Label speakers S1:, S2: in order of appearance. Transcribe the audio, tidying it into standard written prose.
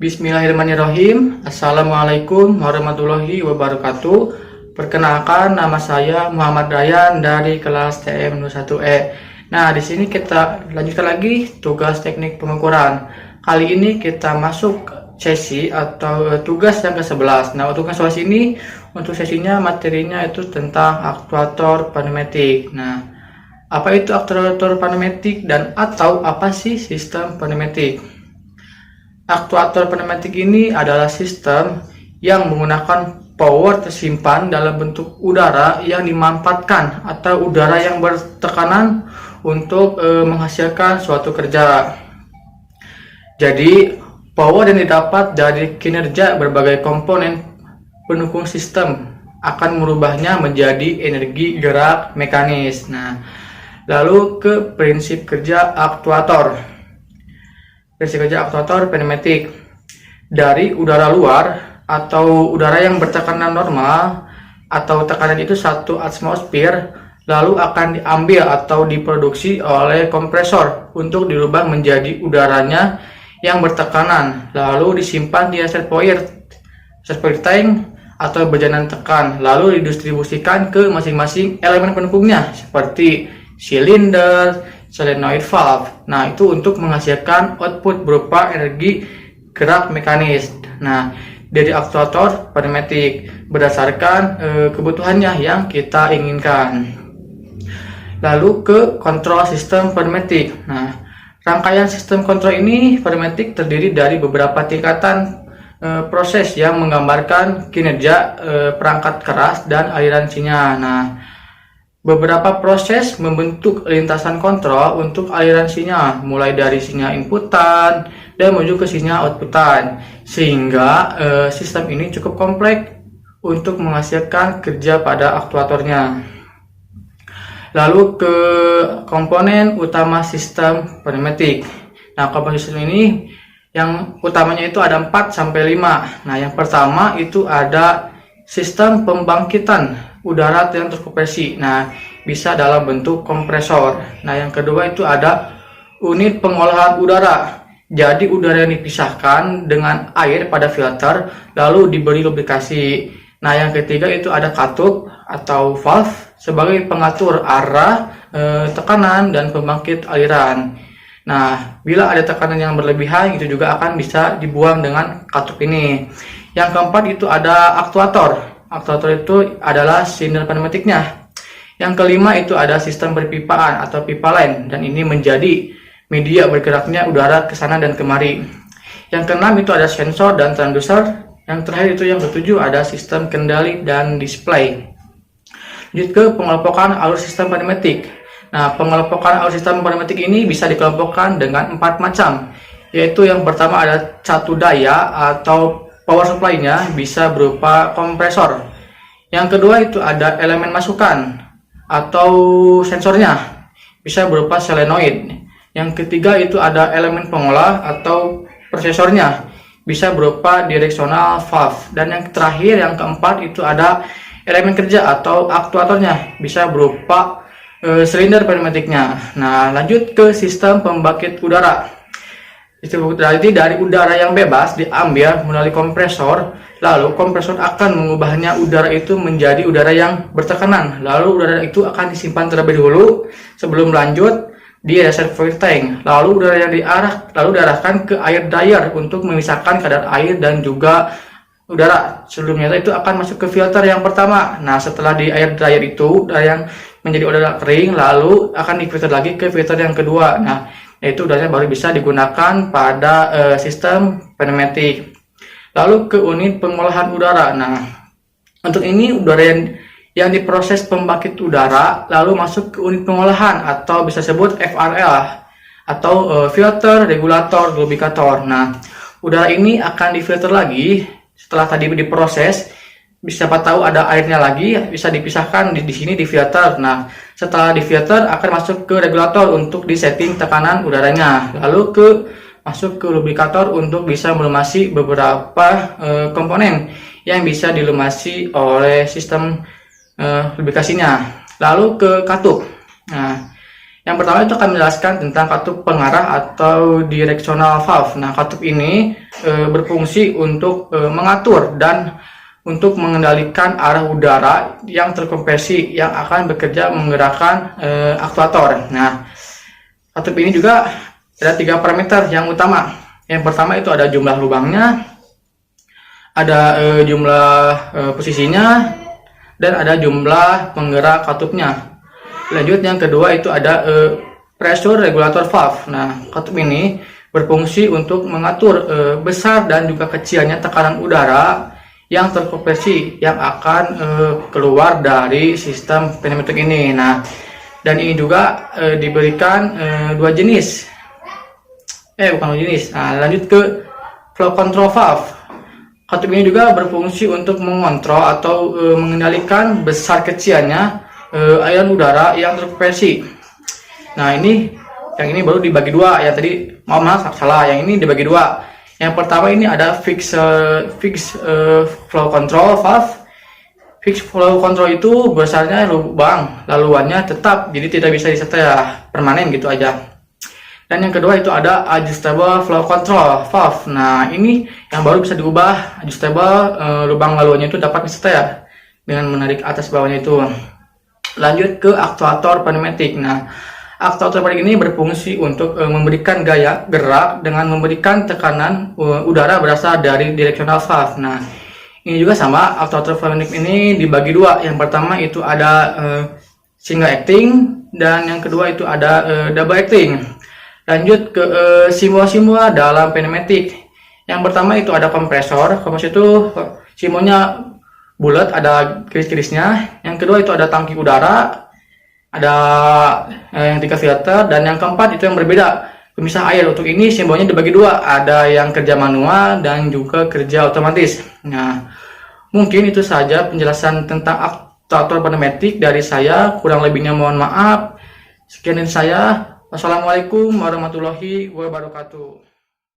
S1: Bismillahirrahmanirrahim. Assalamualaikum warahmatullahi wabarakatuh. Perkenalkan, nama saya Muhammad Ryan dari kelas TM01E. Nah, di sini kita lanjutkan lagi tugas teknik pengukuran. Kali ini kita masuk sesi atau tugas yang ke-11. Nah, untuk untuk sesinya materinya itu tentang aktuator pneumatik. Nah, apa itu aktuator pneumatik dan atau apa sih sistem pneumatik? Aktuator pneumatik ini adalah sistem yang menggunakan power tersimpan dalam bentuk udara yang dimanfaatkan atau udara yang bertekanan untuk menghasilkan suatu kerja. Jadi, power yang didapat dari kinerja berbagai komponen pendukung sistem akan merubahnya menjadi energi gerak mekanis. Nah, lalu ke prinsip kerja aktuator. Prinsip kerja aktuator pneumatik. Dari udara luar atau udara yang bertekanan normal atau tekanan itu 1 atmosfer, lalu akan diambil atau diproduksi oleh kompresor untuk dirubah menjadi udaranya yang bertekanan, lalu disimpan di reservoir tank atau berjalan tekan, lalu didistribusikan ke masing-masing elemen pendukungnya seperti silinder, solenoid valve. Nah, itu untuk menghasilkan output berupa energi gerak mekanis. Nah, dari aktuator pneumatik berdasarkan kebutuhannya yang kita inginkan. Lalu ke kontrol sistem pneumatik. Nah, rangkaian sistem kontrol ini pneumatik terdiri dari beberapa tingkatan proses yang menggambarkan kinerja perangkat keras dan aliran sinyal. Nah, beberapa proses membentuk lintasan kontrol untuk aliran sinyal, mulai dari sinyal inputan dan menuju ke sinyal outputan, sehingga sistem ini cukup kompleks untuk menghasilkan kerja pada aktuatornya. Lalu ke komponen utama sistem pneumatik. Nah, komponen sistem ini yang utamanya itu ada 4-5. Nah, yang pertama itu ada sistem pembangkitan udara yang terkompresi. Nah, bisa dalam bentuk kompresor. Nah, yang kedua itu ada unit pengolahan udara. Jadi udara yang dipisahkan dengan air pada filter lalu diberi lubrikasi. Nah, yang ketiga itu ada katup atau valve sebagai pengatur arah, tekanan dan pembangkit aliran. Nah, bila ada tekanan yang berlebihan itu juga akan bisa dibuang dengan katup ini. Yang keempat itu ada aktuator. Aktuator itu adalah silinder pneumatiknya. Yang kelima itu ada sistem berpipaan atau pipa lain, dan ini menjadi media bergeraknya udara ke sana dan kemari. Yang keenam itu ada sensor dan transducer. Yang terakhir itu yang ketujuh ada sistem kendali dan display. Lanjut ke pengelompokan alur sistem pneumatik. Nah, pengelompokan alur sistem pneumatik ini bisa dikelompokkan dengan 4 macam, yaitu yang pertama ada catu daya atau power supply-nya bisa berupa kompresor. Yang kedua itu ada elemen masukan atau sensornya, bisa berupa solenoid. Yang ketiga itu ada elemen pengolah atau prosesornya, bisa berupa directional valve. Dan yang terakhir, yang keempat itu ada elemen kerja atau aktuatornya, bisa berupa silinder pneumatiknya. Nah, lanjut ke sistem pembangkit udara. Itu berarti dari udara yang bebas diambil melalui kompresor, lalu kompresor akan mengubahnya udara itu menjadi udara yang bertekanan. Lalu udara itu akan disimpan terlebih dahulu sebelum lanjut di reservoir tank. Lalu udara yang diarahkan ke air dryer untuk memisahkan kadar air dan juga udara. Sebelumnya itu akan masuk ke filter yang pertama. Nah, setelah di air dryer itu udara yang menjadi udara kering lalu akan difilter lagi ke filter yang kedua. Nah, itu udaranya baru bisa digunakan pada sistem pneumatik. Lalu ke unit pengolahan udara. Nah, untuk ini udara yang diproses pembangkit udara lalu masuk ke unit pengolahan atau bisa sebut FRL atau filter regulator lubrikator. Nah, udara ini akan difilter lagi setelah tadi diproses. Siapa tahu ada airnya lagi, bisa dipisahkan di sini di filter. Nah, setelah di filter akan masuk ke regulator untuk disetting tekanan udaranya. Lalu masuk ke lubrikator untuk bisa melumasi beberapa komponen yang bisa dilumasi oleh sistem lubrikasinya. Lalu ke katup. Nah, Yang pertama itu akan menjelaskan tentang katup pengarah atau directional valve. Nah, katup ini berfungsi untuk mengatur dan untuk mengendalikan arah udara yang terkompresi yang akan bekerja menggerakkan aktuator. Nah, katup ini juga ada 3 parameter yang utama. Yang pertama itu ada jumlah lubangnya, ada jumlah posisinya, dan ada jumlah penggerak katupnya. Lanjut yang kedua itu ada pressure regulator valve. Nah, katup ini berfungsi untuk mengatur besar dan juga kecilnya tekanan udara yang terkompresi yang akan keluar dari sistem pneumatik ini. Nah, dan ini juga diberikan 2 jenis. Bukan 2 jenis. Nah, lanjut ke flow control valve. Katup ini juga berfungsi untuk mengontrol atau mengendalikan besar kecilnya aliran udara yang terkompresi. Nah, yang ini baru dibagi 2. Ya tadi maaf salah, yang ini dibagi 2. Yang pertama ini ada fixed flow control valve. Fixed flow control itu besarnya lubang laluannya tetap, jadi tidak bisa disetel permanen gitu aja. Dan yang kedua itu ada adjustable flow control valve. Nah, ini yang baru bisa diubah, adjustable, lubang laluannya itu dapat disetel dengan menarik atas bawahnya itu. Lanjut ke aktuator pneumatik. Nah, aktuator pneumatik ini berfungsi untuk memberikan gaya gerak dengan memberikan tekanan udara berasal dari directional valve. Nah, ini juga sama, aktuator pneumatik ini dibagi 2. Yang pertama itu ada single acting, dan yang kedua itu ada double acting. Lanjut ke simbol-simbol dalam pneumatik. Yang pertama itu ada kompresor. Kompresor itu simbolnya bulat, ada garis-garisnya. Yang kedua itu ada tangki udara, ada yang 3 filter, dan yang keempat itu yang berbeda, pemisah air. Untuk ini simbolnya dibagi 2, ada yang kerja manual dan juga kerja otomatis. Nah, mungkin itu saja penjelasan tentang aktuator pneumatik dari saya. Kurang lebihnya mohon maaf. Sekian dari saya. Wassalamualaikum warahmatullahi wabarakatuh.